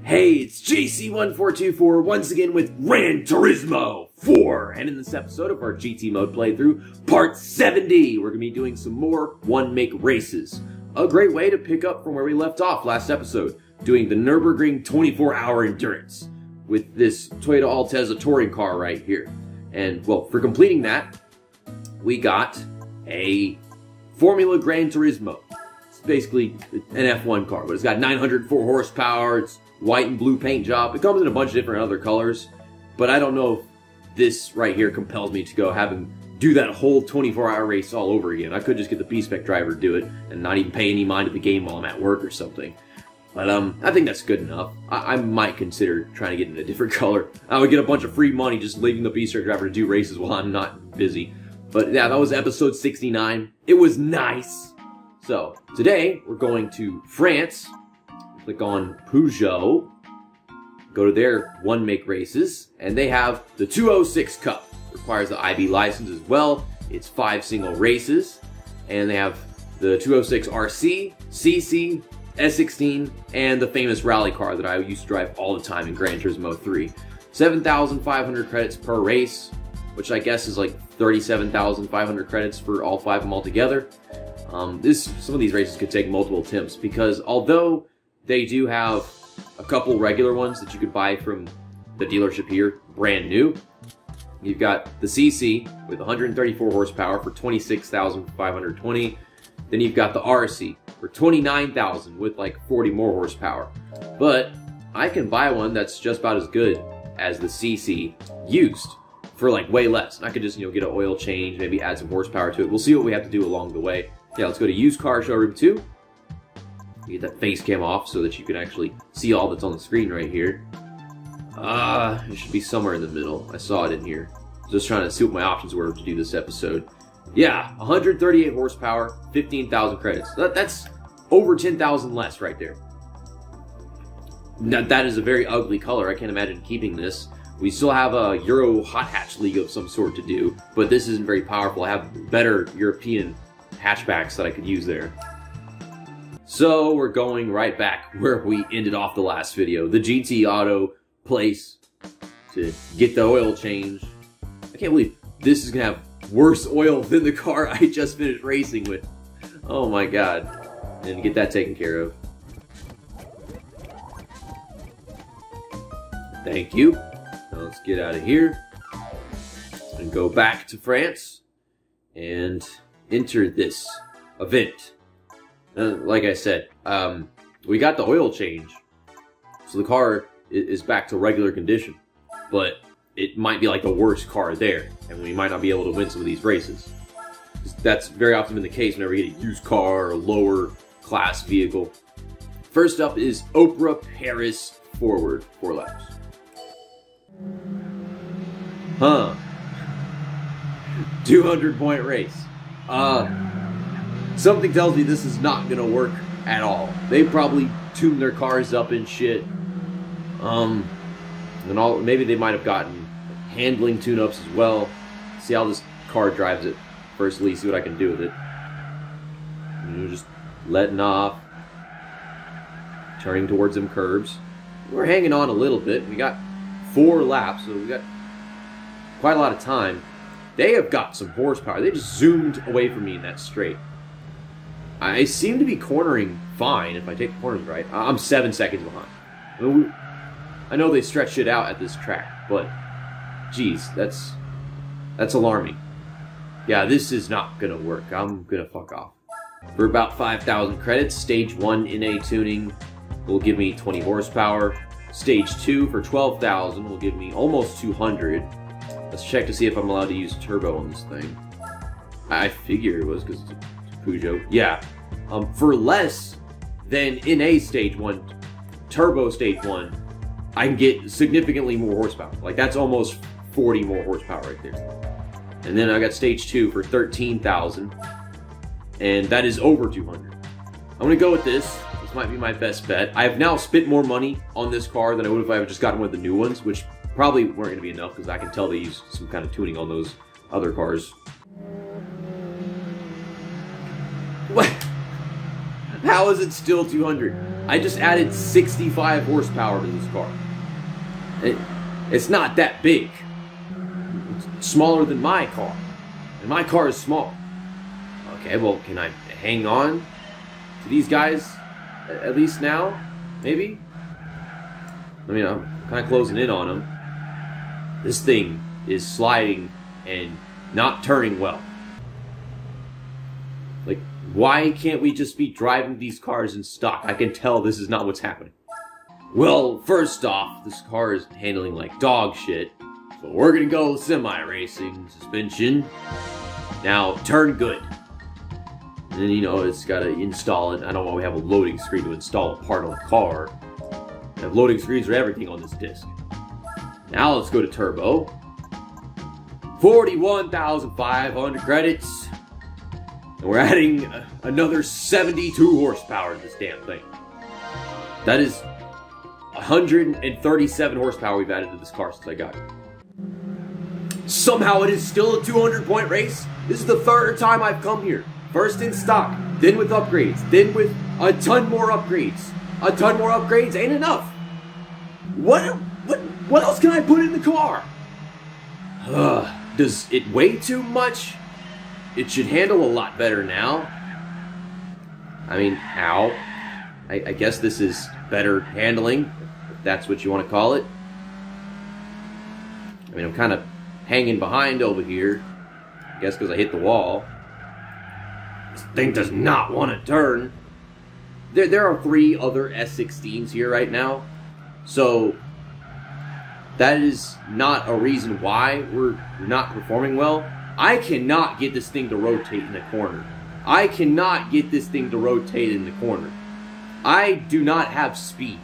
Hey, it's JC1424 once again with Gran Turismo 4, and in this episode of our GT mode playthrough, part 70, we're going to be doing some more one-make races. A great way to pick up from where we left off last episode, doing the Nürburgring 24-hour endurance with this Toyota Altezza touring car right here. And, well, for completing that, we got a Formula Gran Turismo. It's basically an F1 car, but it's got 904 horsepower, it's white and blue paint job. It comes in a bunch of different other colors, but I don't know if this right here compels me to go have him do that whole 24-hour race all over again. I could just get the B-Spec driver to do it and not even pay any mind to the game while I'm at work or something. But I think that's good enough. I might consider trying to get in a different color. I would get a bunch of free money just leaving the B-Spec driver to do races while I'm not busy. But yeah, that was episode 69. It was nice. So, today we're going to France. Click on Peugeot, go to their one-make races, and they have the 206 Cup. Requires the IB license as well. It's 5 single races, and they have the 206 RC, CC, S16, and the famous rally car that I used to drive all the time in Gran Turismo 3. 7,500 credits per race, which I guess is like 37,500 credits for all 5 of them altogether. Some of these races could take multiple attempts, because although they do have a couple regular ones that you could buy from the dealership here, brand new. You've got the CC with 134 horsepower for 26,520. Then you've got the RC for 29,000 with like 40 more horsepower. But I can buy one that's just about as good as the CC used for like way less. And I could just, get an oil change, maybe add some horsepower to it. We'll see what we have to do along the way. Yeah, let's go to Used Car Showroom 2. Get that face cam off so that you can actually see all that's on the screen right here. It should be somewhere in the middle. I saw it in here. Just trying to see what my options were to do this episode. Yeah, 138 horsepower, 15,000 credits. That's over 10,000 less right there. Now, that is a very ugly color. I can't imagine keeping this. We still have a Euro Hot Hatch League of some sort to do, but this isn't very powerful. I have better European hatchbacks that I could use there. So we're going right back where we ended off the last video. The GT Auto place to get the oil change. I can't believe this is going to have worse oil than the car I just finished racing with. Oh my god. And get that taken care of. Thank you. Now let's get out of here and go back to France and enter this event. Like I said, we got the oil change, so the car is back to regular condition, but it might be like the worst car there, and we might not be able to win some of these races. That's very often been the case whenever you get a used car or a lower class vehicle. First up is Opera Paris Forward, 4 laps. Huh. 200-point race. Something tells me this is not going to work at all. They probably tuned their cars up and shit. Maybe they might have gotten handling tune-ups as well. See how this car drives it. Firstly, see what I can do with it. Just letting off. Turning towards them curbs. We're hanging on a little bit. We got 4 laps, so we got quite a lot of time. They have got some horsepower. They just zoomed away from me in that straight. I seem to be cornering fine if I take the corners right. I'm 7 seconds behind. I know they stretched it out at this track, but geez, that's alarming. Yeah, this is not gonna work. I'm gonna fuck off. For about 5,000 credits, Stage 1 NA tuning will give me 20 horsepower. Stage 2 for 12,000 will give me almost 200. Let's check to see if I'm allowed to use turbo on this thing. I figure it was because it's a Peugeot. Yeah. For less than NA Stage 1, Turbo Stage 1, I can get significantly more horsepower. Like, that's almost 40 more horsepower right there. And then I got Stage 2 for 13,000, and that is over 200. I'm going to go with this. This might be my best bet. I have now spent more money on this car than I would if I had just gotten one of the new ones, which probably weren't going to be enough because I can tell they use some kind of tuning on those other cars. What? How is it still 200? I just added 65 horsepower to this car. It's not that big. It's smaller than my car. And my car is small. Okay, well, can I hang on to these guys at least now? Maybe? I mean, I'm kind of closing in on them. This thing is sliding and not turning well. Like, why can't we just be driving these cars in stock? I can tell this is not what's happening. Well, first off, this car is handling like dog shit. So we're gonna go semi-racing suspension. Now, turn good. And then, you know, it's gotta install it. I don't want to have a loading screen to install a part on the car. I have loading screens for everything on this disc. Now let's go to turbo. 41,500 credits. And we're adding another 72 horsepower to this damn thing. That is 137 horsepower we've added to this car since I got it. Somehow it is still a 200-point race. This is the third time I've come here. First in stock, then with upgrades, then with a ton more upgrades. A ton more upgrades ain't enough. What else can I put in the car? Does it weigh too much? It should handle a lot better now. I mean, how? I guess this is better handling, if that's what you want to call it. I mean, I'm kind of hanging behind over here. I guess because I hit the wall. This thing does not want to turn. There are 3 other S16s here right now. So that is not a reason why we're not performing well. I cannot get this thing to rotate in the corner. I cannot get this thing to rotate in the corner. I do not have speed.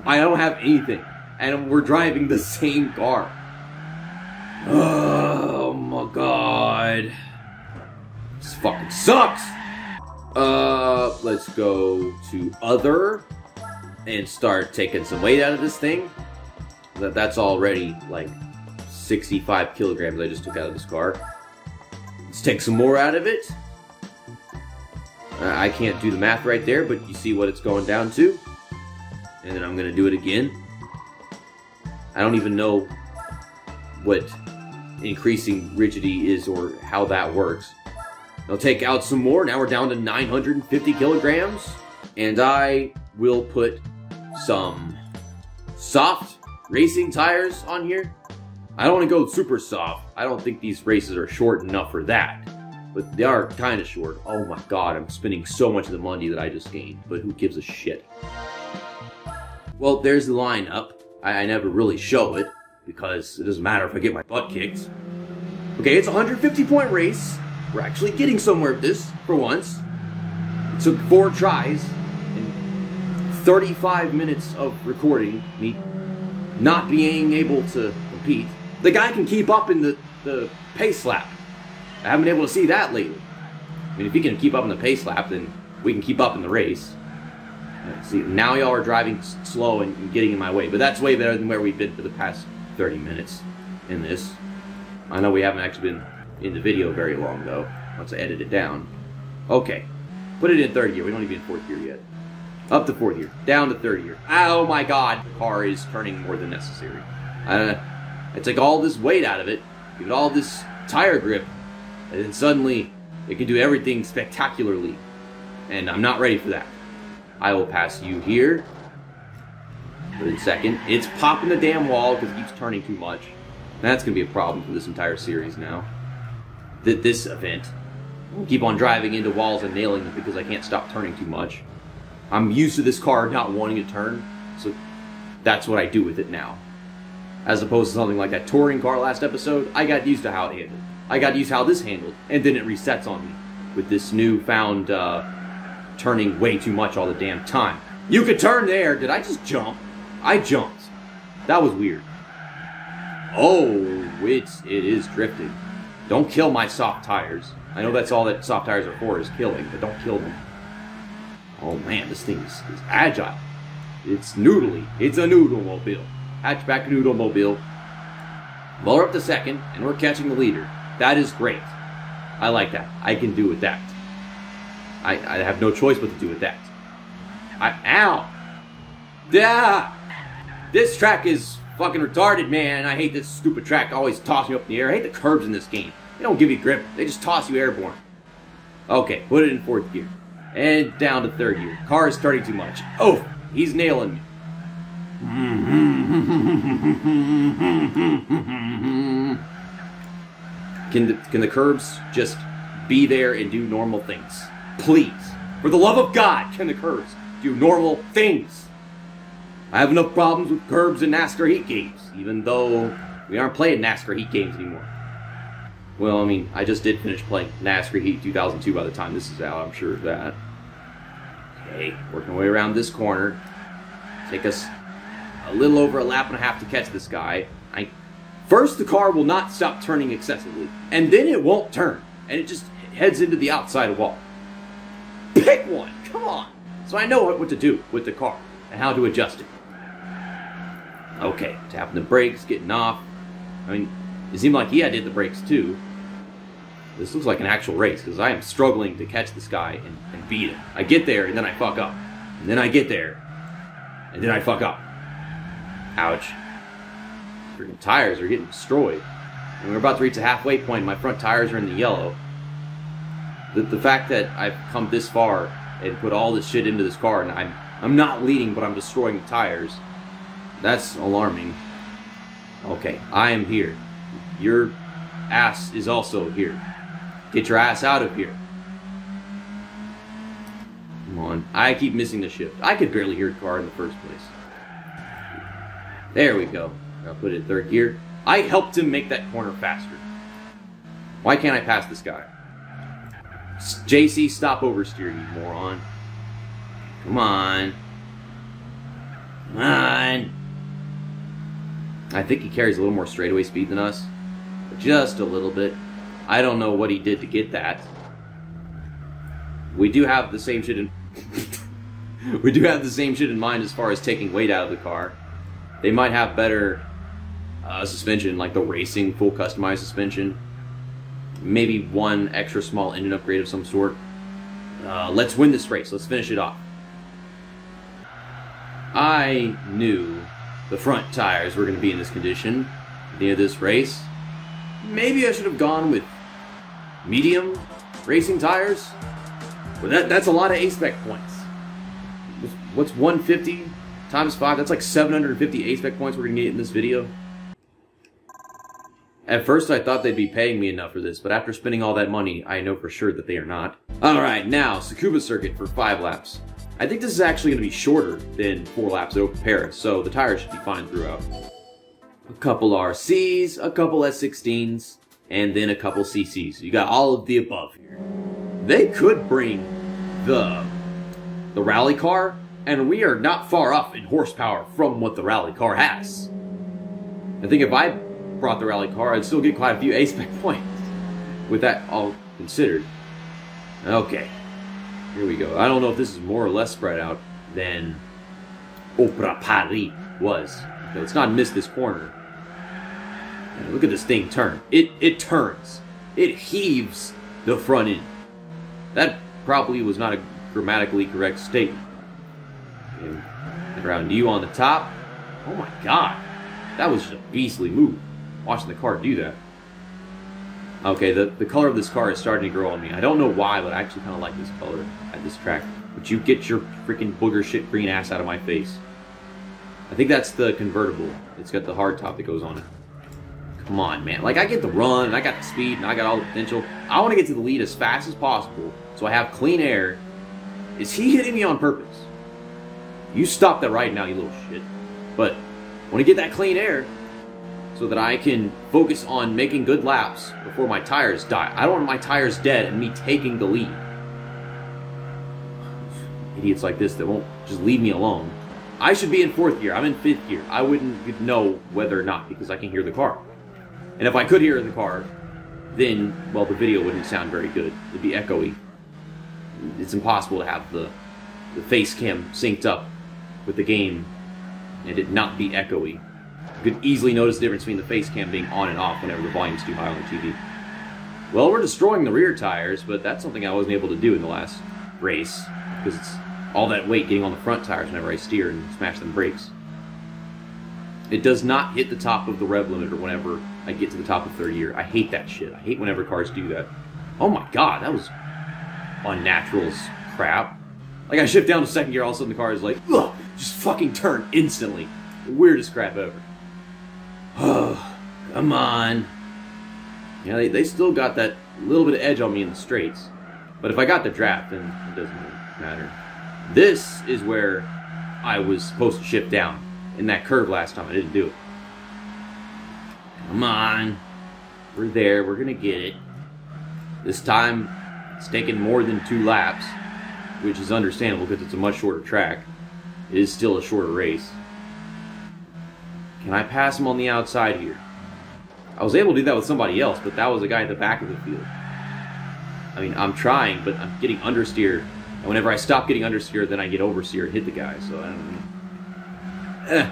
I don't have anything. And we're driving the same car. Oh my god. This fucking sucks. Let's go to other and start taking some weight out of this thing. That's already like 65 kilograms I just took out of this car. Let's take some more out of it. I can't do the math right there, but you see what it's going down to. And then I'm going to do it again. I don't even know what increasing rigidity is or how that works. I'll take out some more. Now we're down to 950 kilograms. And I will put some soft racing tires on here. I don't want to go super soft. I don't think these races are short enough for that. But they are kind of short. Oh my god, I'm spending so much of the money that I just gained. But who gives a shit? Well, there's the lineup. I never really show it, because it doesn't matter if I get my butt kicked. Okay, it's a 150-point race. We're actually getting somewhere with this, for once. It took 4 tries and 35 minutes of recording, me not being able to compete. The guy can keep up in the pace lap. I haven't been able to see that lately. I mean, if he can keep up in the pace lap, then we can keep up in the race. See, now y'all are driving slow and getting in my way, but that's way better than where we've been for the past 30 minutes in this. I know we haven't actually been in the video very long, though, once I edit it down. Okay, put it in 3rd gear. We don't even be in 4th gear yet. Up to 4th gear, down to 3rd gear. Oh my god, the car is turning more than necessary. I take all this weight out of it, give it all this tire grip, and then suddenly it can do everything spectacularly. And I'm not ready for that. I will pass you here. But in 2nd, it's popping the damn wall because it keeps turning too much. That's going to be a problem for this entire series now. This event. I'll keep on driving into walls and nailing them because I can't stop turning too much. I'm used to this car not wanting to turn, so that's what I do with it now. As opposed to something like that touring car last episode, I got used to how it handled. I got used to how this handled, and then it resets on me with this newfound turning way too much all the damn time. You could turn there. Did I just jump? I jumped. That was weird. Oh, it is drifting. Don't kill my soft tires. I know that's all that soft tires are for, is killing, but don't kill them. Oh man, this thing is agile. It's noodly. It's a noodle mobile. Hatchback noodle mobile. Well, we're up to 2nd, and we're catching the leader. That is great. I like that. I can do with that. I have no choice but to do with that. Ow! Yeah! This track is fucking retarded, man. I hate this stupid track always tossing you up in the air. I hate the curbs in this game. They don't give you grip. They just toss you airborne. Okay, put it in 4th gear. And down to 3rd gear. Car is starting too much. Oh, he's nailing me. Can the curbs just be there and do normal things? Please. For the love of God, can the curbs do normal things? I have enough problems with curbs in NASCAR Heat games, even though we aren't playing NASCAR Heat games anymore. Well, I mean, I just did finish playing NASCAR Heat 2002 by the time this is out, I'm sure of that. Okay, working our way around this corner. Take us a little over a lap and a half to catch this guy. First, the car will not stop turning excessively, and then it won't turn, and it just heads into the outside wall. Pick one! Come on! So I know what to do with the car, and how to adjust it. Okay, tapping the brakes, getting off. I mean, it seemed like he had hit the brakes too. This looks like an actual race, because I am struggling to catch this guy and beat him. I get there, and then I fuck up. And then I get there, and then I fuck up. Ouch. Freaking tires are getting destroyed. And we're about to reach the halfway point, and my front tires are in the yellow. The fact that I've come this far and put all this shit into this car, and I'm not leading, but I'm destroying the tires, that's alarming. Okay, I am here. Your ass is also here. Get your ass out of here. Come on. I keep missing the shift. I could barely hear the car in the first place. There we go. I'll put it in 3rd gear. I helped him make that corner faster. Why can't I pass this guy? JC, stop oversteering, you moron. Come on. Come on. I think he carries a little more straightaway speed than us. Just a little bit. I don't know what he did to get that. We do have the same shit in... we do have the same shit in mind as far as taking weight out of the car. They might have better suspension, like the racing full customized suspension. Maybe one extra small engine upgrade of some sort. Let's win this race. Let's finish it off. I knew the front tires were going to be in this condition at the end of this race. Maybe I should have gone with medium racing tires. But that's a lot of A-spec points. What's 150 times 5? That's like 750 A-spec points we're going to get in this video. At first I thought they'd be paying me enough for this, but after spending all that money, I know for sure that they are not. Alright, now, Sakuba Circuit for 5 laps. I think this is actually going to be shorter than 4 laps at Open Paris, so the tires should be fine throughout. A couple RCs, a couple S16s, and then a couple CCs. You got all of the above here. They could bring the rally car, and we are not far off in horsepower from what the rally car has. I think if I brought the rally car, I'd still get quite a few A-spec points, with that all considered. Okay, here we go. I don't know if this is more or less spread out than Opera Paris was. Okay, let's not miss this corner. Man, look at this thing turn. It turns. It heaves the front end. That probably was not a grammatically correct statement. And around you on the top. Oh my god. That was just a beastly move. Watching the car do that. Okay, the color of this car is starting to grow on me. I don't know why, but I actually kind of like this color at this track. But you get your freaking booger shit green ass out of my face. I think that's the convertible. It's got the hard top that goes on it. Come on, man. Like, I get the run, and I got the speed, and I got all the potential. I want to get to the lead as fast as possible, so I have clean air. Is he hitting me on purpose? You stop that right now, you little shit. But I want to get that clean air so that I can focus on making good laps before my tires die. I don't want my tires dead and me taking the lead. Idiots like this that won't just leave me alone. I should be in 4th gear. I'm in 5th gear. I wouldn't know whether or not because I can hear the car. And if I could hear the car, then, well, the video wouldn't sound very good. It'd be echoey. It's impossible to have the face cam synced up with the game and it not be echoey. You could easily notice the difference between the face cam being on and off whenever the volume's too high on the TV. Well, we're destroying the rear tires, but that's something I wasn't able to do in the last race because it's all that weight getting on the front tires whenever I steer and smash them brakes. It does not hit the top of the rev limiter whenever I get to the top of third gear. I hate that shit. I hate whenever cars do that. Oh my god, that was unnatural as crap. Like, I shift down to second gear, all of a sudden the car is like, ugh, just fucking turn instantly. The weirdest crap ever. Oh, come on. Yeah, they still got that little bit of edge on me in the straights. But if I got the draft, then it doesn't really matter. This is where I was supposed to shift down. In that curve last time, I didn't do it. Come on. We're there. We're going to get it. This time, it's taken more than 2 laps, which is understandable because it's a much shorter track. It is still a shorter race. Can I pass him on the outside here? I was able to do that with somebody else, but that was a guy at the back of the field. I mean, I'm trying, but I'm getting understeer. And whenever I stop getting understeer, then I get oversteer and hit the guy, so I don't know.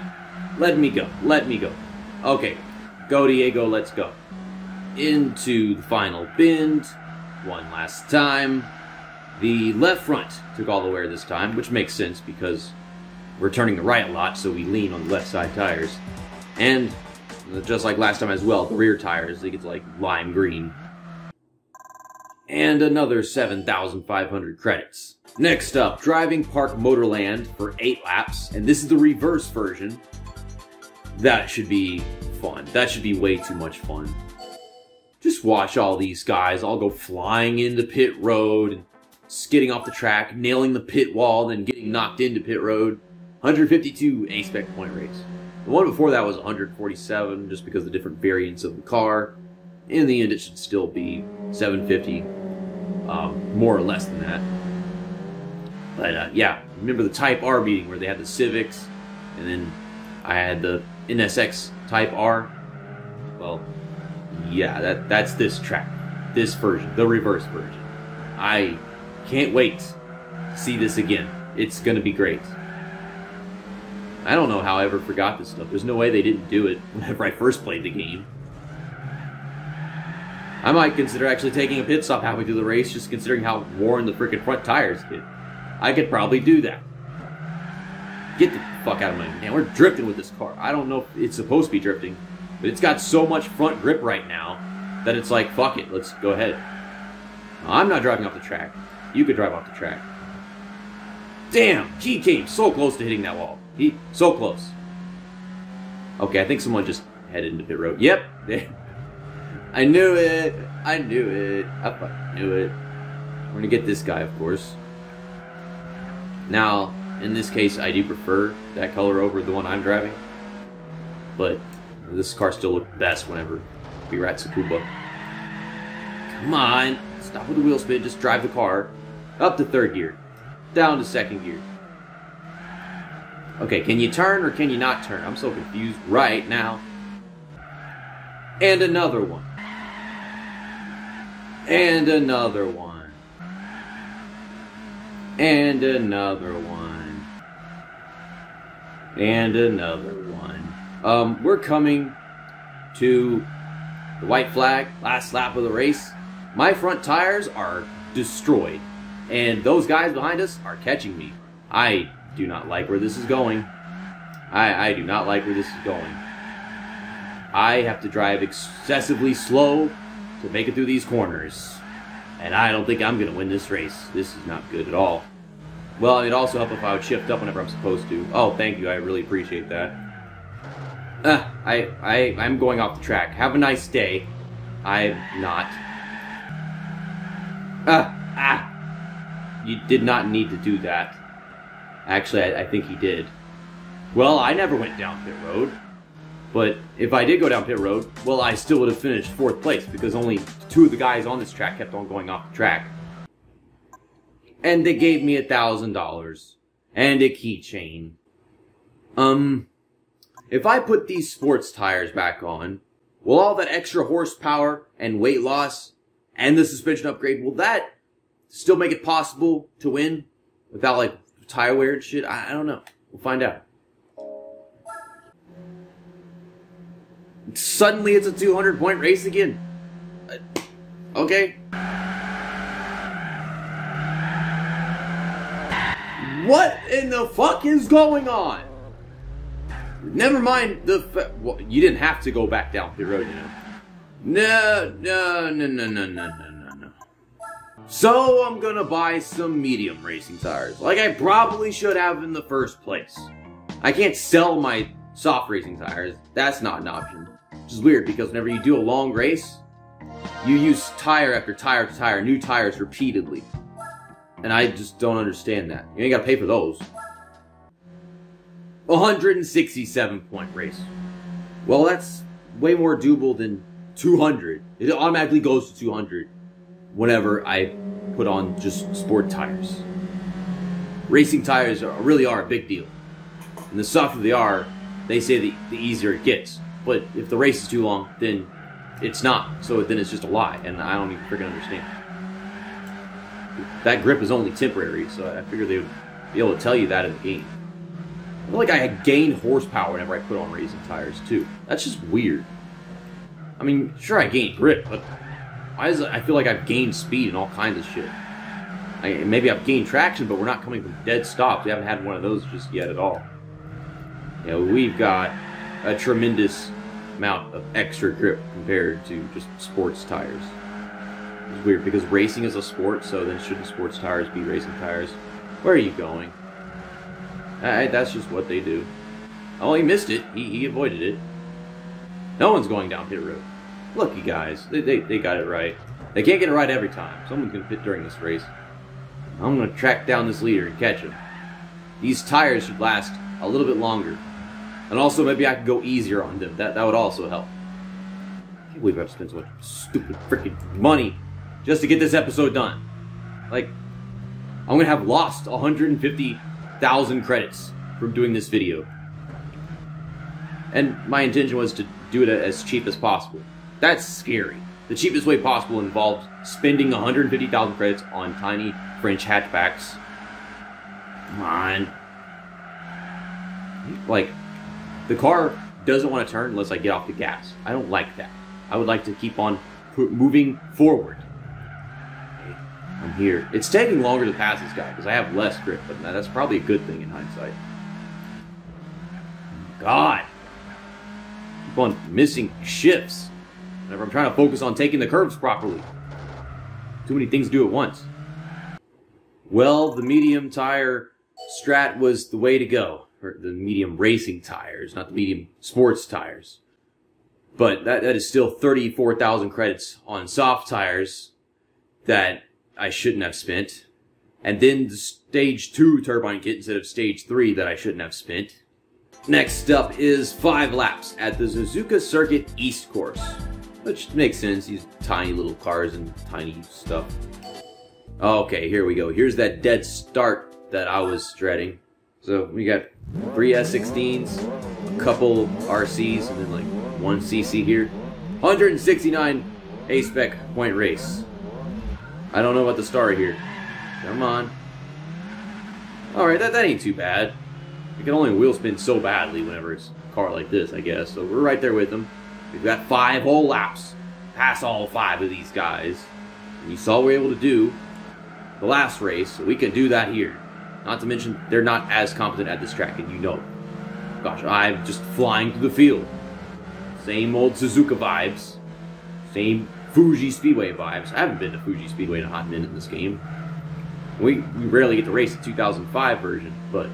Let me go. Let me go. Okay. Go, Diego. Let's go. Into the final bend. One last time. The left front took all the wear this time, which makes sense because we're turning the right a lot, so we lean on the left side tires. And just like last time as well, the rear tires, they get like lime green. And another 7,500 credits. Next up, driving Park Motorland for 8 laps, and this is the reverse version. That should be fun. That should be way too much fun. Just watch all these guys all go flying into pit road, and skidding off the track, nailing the pit wall, then getting knocked into pit road. 152 A-spec point race. The one before that was 147, just because of the different variants of the car. In the end, it should still be 750, more or less than that. But yeah, remember the Type R meeting where they had the Civics, and then I had the NSX Type R? Well, yeah, that's this track, this version, the reverse version. I can't wait to see this again. It's going to be great. I don't know how I ever forgot this stuff. There's no way they didn't do it whenever I first played the game. I might consider actually taking a pit stop halfway through the race, just considering how worn the freaking front tires get. I could probably do that. Get the fuck out of my... Man, we're drifting with this car. I don't know if it's supposed to be drifting, but it's got so much front grip right now that it's like, fuck it, let's go ahead. I'm not driving off the track. You could drive off the track. Damn, he came so close to hitting that wall. So close. Okay, I think someone just headed into pit road. Yep. I knew it. I knew it. I fucking knew it. We're gonna get this guy, of course. Now, in this case, I do prefer that color over the one I'm driving. But this car still looked best whenever we were at Sakuba. Come on. Stop with the wheel spin. Just drive the car up to third gear. Down to second gear. Okay, can you turn or can you not turn? I'm so confused right now. And another one. And another one. And another one. And another one. We're coming to the white flag, last lap of the race. My front tires are destroyed. And those guys behind us are catching me. I do not like where this is going. I do not like where this is going. I have to drive excessively slow to make it through these corners. And I don't think I'm going to win this race. This is not good at all. Well, it'd also help if I would shift up whenever I'm supposed to. Oh, thank you. I really appreciate that. I'm going off the track. Have a nice day. I'm not. You did not need to do that. Actually, I think he did. Well, I never went down pit road. But if I did go down pit road, well, I still would have finished 4th place because only 2 of the guys on this track kept on going off the track. And they gave me $1,000 and a keychain. If I put these sports tires back on, will all that extra horsepower and weight loss and the suspension upgrade, will that still make it possible to win without like tire wear and shit? I don't know. We'll find out. Suddenly it's a 200-point race again. Okay. What in the fuck is going on? Never mind well, you didn't have to go back down the road, you know. No. So I'm gonna buy some medium racing tires, like I probably should have in the first place. I can't sell my soft racing tires. That's not an option. Which is weird, because whenever you do a long race, you use tire after tire after tire, new tires repeatedly. And I just don't understand that. You ain't gotta pay for those. 167 point race. Well, that's way more doable than 200. It automatically goes to 200 whenever I put on just sport tires. Racing tires really are a big deal. And the softer they are, they say the easier it gets. But if the race is too long, then it's not. So then it's just a lie, and I don't even freaking understand. That grip is only temporary, so I figured they would be able to tell you that in the game. I feel like I gained horsepower whenever I put on racing tires, too. That's just weird. I mean, sure, I gained grip, but I feel like I've gained speed and all kinds of shit. Maybe I've gained traction, but we're not coming from dead stops. We haven't had one of those just yet at all. You know, we've got a tremendous amount of extra grip compared to just sports tires. It's weird, because racing is a sport, so then shouldn't sports tires be racing tires? Where are you going? That's just what they do. Oh, he missed it. He avoided it. No one's going down pit road. Lucky guys. They got it right. They can't get it right every time. Someone's going to pit during this race. I'm going to track down this leader and catch him. These tires should last a little bit longer. And also, maybe I could go easier on them. That would also help. I can't believe I've spent so much stupid freaking money just to get this episode done. Like, I'm going to have lost 150,000 credits from doing this video. And my intention was to do it as cheap as possible. That's scary. The cheapest way possible involves spending 150,000 credits on tiny French hatchbacks. Come on. Like, the car doesn't want to turn unless I get off the gas. I don't like that. I would like to keep on moving forward. Okay, I'm here. It's taking longer to pass this guy because I have less grip, but that's probably a good thing in hindsight. God. Keep on missing shifts whenever I'm trying to focus on taking the curves properly. Too many things to do at once. Well, the medium tire strat was the way to go. Or the medium racing tires, not the medium sports tires. But that is still 34,000 credits on soft tires that I shouldn't have spent. And then the stage 2 turbine kit instead of stage 3 that I shouldn't have spent. Next up is 5 laps at the Zuzuka Circuit East course. Which makes sense, these tiny little cars and tiny stuff. Okay, here we go. Here's that dead start that I was dreading. So we got 3 S16s, a couple RCs, and then like 1 CC here. 169 A-spec point race. I don't know about the star here. Come on. Alright, that ain't too bad. You can only wheel spin so badly whenever it's a car like this, I guess. So we're right there with them. We've got 5 whole laps. Pass all 5 of these guys. And you saw what we were able to do the last race, so we can do that here. Not to mention, they're not as competent at this track, and you know. Gosh, I'm just flying through the field. Same old Suzuka vibes. Same Fuji Speedway vibes. I haven't been to Fuji Speedway in a hot minute in this game. We rarely get to race the 2005 version, but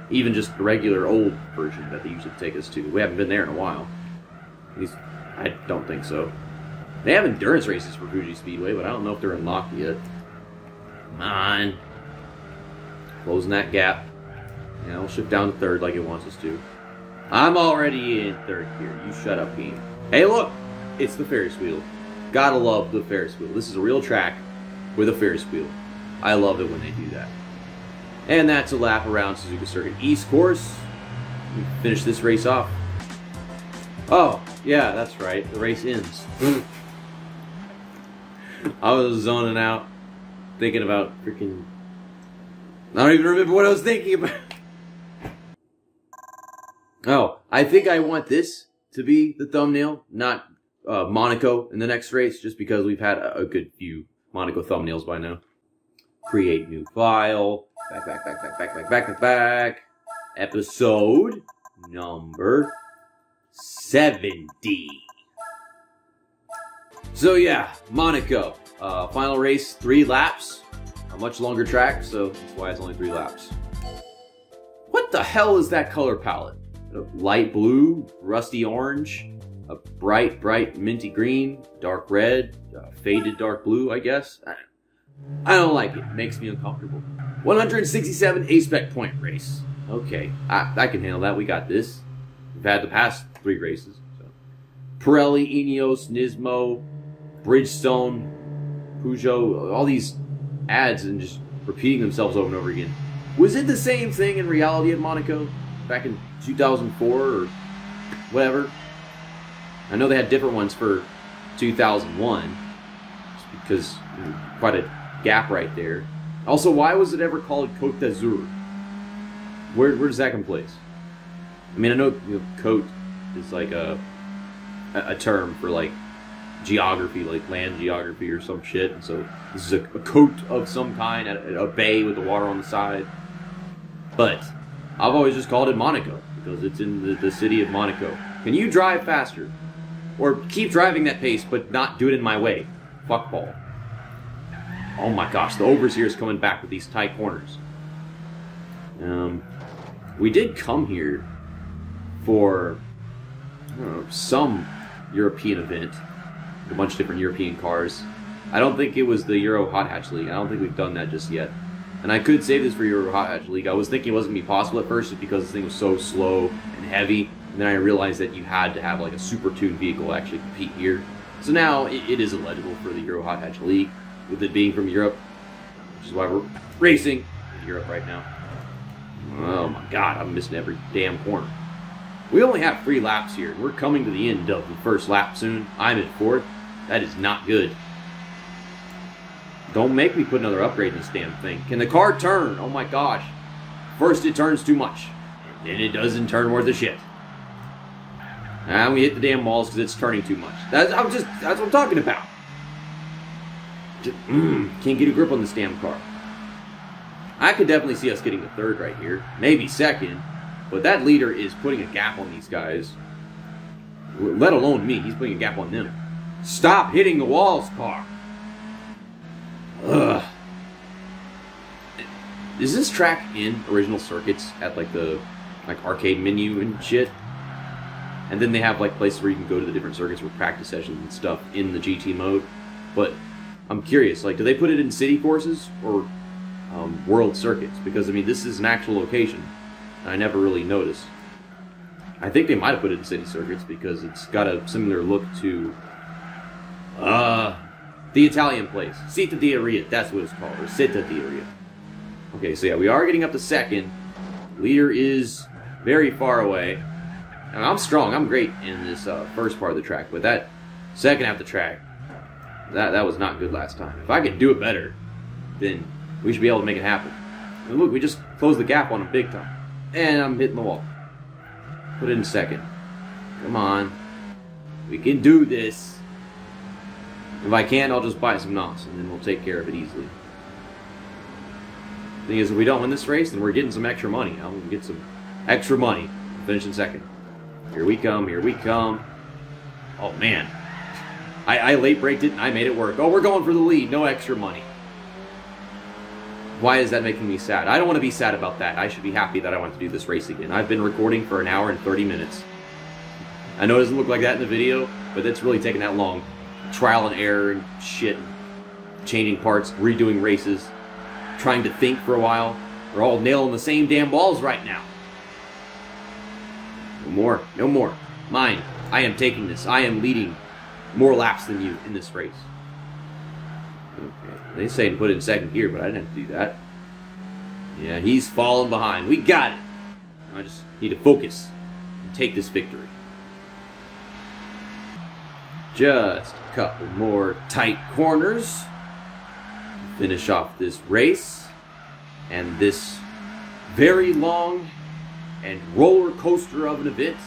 even just the regular old version that they usually take us to. We haven't been there in a while. At least, I don't think so. They have endurance races for Fuji Speedway, but I don't know if they're unlocked yet. Come on. Closing that gap. Yeah, we'll shift down to 3rd like it wants us to. I'm already in 3rd here. You shut up, game. Hey, look! It's the Ferris wheel. Gotta love the Ferris wheel. This is a real track with a Ferris wheel. I love it when they do that. And that's a lap around Suzuka Circuit East course. We finish this race off. Oh, yeah, that's right. The race ends. I was zoning out, thinking about freaking... I don't even remember what I was thinking about. Oh, I think I want this to be the thumbnail, not Monaco in the next race, just because we've had a good few Monaco thumbnails by now. Create new file. Back. Episode number 70. So yeah, Monaco. Final race, 3 laps. A much longer track, so that's why it's only 3 laps. What the hell is that color palette? Light blue, rusty orange, a bright minty green, dark red, faded dark blue, I guess. I don't like it. It makes me uncomfortable. 167 A-Spec point race. Okay, I can handle that. We got this. We've had the past 3 races. So. Pirelli, Ineos, Nismo, Bridgestone, Peugeot, all these ads and just repeating themselves over and over again. Was it the same thing in reality at Monaco back in 2004 or whatever? I know they had different ones for 2001 just because quite a gap right there. Also, why was it ever called Côte d'Azur? Where does that come place? I mean, I know, Côte is like a term for like geography, like land geography or some shit. And so this is a côte of some kind, a bay with the water on the side. But I've always just called it Monaco because it's in the city of Monaco. Can you drive faster? Or keep driving that pace, but not do it in my way. Fuckball. Oh my gosh, the overseer is coming back with these tight corners. We did come here for some European event. A bunch of different European cars. I don't think it was the Euro Hot Hatch League. I don't think we've done that just yet. And I could save this for Euro Hot Hatch League. I was thinking it wasn't going to be possible at first just because this thing was so slow and heavy. And then I realized that you had to have like a super tuned vehicle to actually compete here. So now it is eligible for the Euro Hot Hatch League, with it being from Europe, which is why we're racing in Europe right now. Oh my god, I'm missing every damn corner. We only have 3 laps here, and we're coming to the end of the first lap soon. I'm in 4th. That is not good. Don't make me put another upgrade in this damn thing. Can the car turn? Oh my gosh. First it turns too much, and then it doesn't turn worth a shit. And we hit the damn walls because it's turning too much. That's what I'm talking about. Just, can't get a grip on this damn car. I could definitely see us getting the 3rd right here. Maybe 2nd. But that leader is putting a gap on these guys. Let alone me. He's putting a gap on them. Stop hitting the walls, car. Ugh. Is this track in original circuits at like the arcade menu and shit? And then they have like places where you can go to the different circuits for practice sessions and stuff in the GT mode. But I'm curious, like, do they put it in city courses or world circuits? Because, I mean, this is an actual location. And I never really noticed. I think they might have put it in city circuits because it's got a similar look to the Italian place. Città d'Aria, that's what it's called. Or Città d'Aria. Okay, so yeah, we are getting up to 2nd. Leader is very far away. And I'm strong. I'm great in this first part of the track. But that second half of the track, that was not good last time. If I could do it better, then we should be able to make it happen. And look, we just closed the gap on him big time. And I'm hitting the wall. Put it in 2nd. Come on. We can do this. If I can't, I'll just buy some NOS, and then we'll take care of it easily. Thing is, if we don't win this race, then we're getting some extra money. I'm going to get some extra money. Finish in 2nd. Here we come, here we come. Oh, man. I late braked it, and I made it work. Oh, we're going for the lead. No extra money. Why is that making me sad? I don't want to be sad about that. I should be happy that I want to do this race again. I've been recording for 1 hour and 30 minutes. I know it doesn't look like that in the video, but it's really taking that long. Trial and error and shit. Changing parts, redoing races. Trying to think for a while. We're all nailing the same damn balls right now. No more. No more. Mine. I am taking this. I am leading more laps than you in this race. Okay. They say to put it in 2nd gear, but I didn't have to do that. Yeah, he's falling behind. We got it. I just need to focus and take this victory. Just a couple more tight corners. Finish off this race. And this very long and roller coaster of an event.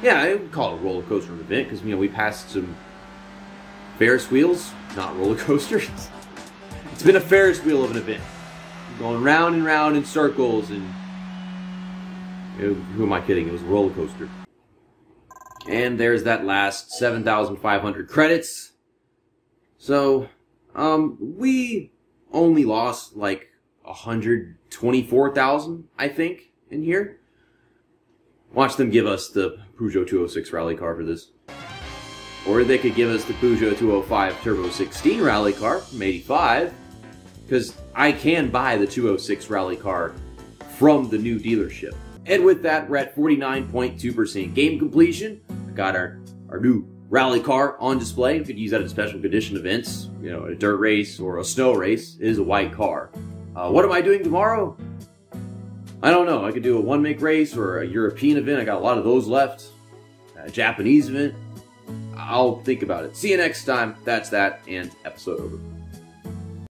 Yeah, I would call it a roller coaster of an event because, we passed some Ferris wheels, not roller coasters. It's been a Ferris wheel of an event. going round and round in circles, and who am I kidding? It was a roller coaster. And there's that last 7,500 credits. So, we only lost like 124,000, I think, in here. Watch them give us the Peugeot 206 rally car for this. Or they could give us the Peugeot 205 Turbo 16 rally car from 85. Because I can buy the 206 rally car from the new dealership. And with that, we're at 49.2% game completion. I got our new rally car on display. You could use that in special condition events, you know, a dirt race or a snow race. It is a white car. What am I doing tomorrow? I don't know. I could do a one-make race or a European event. I got a lot of those left. A Japanese event. I'll think about it. See you next time. That's that, and episode over.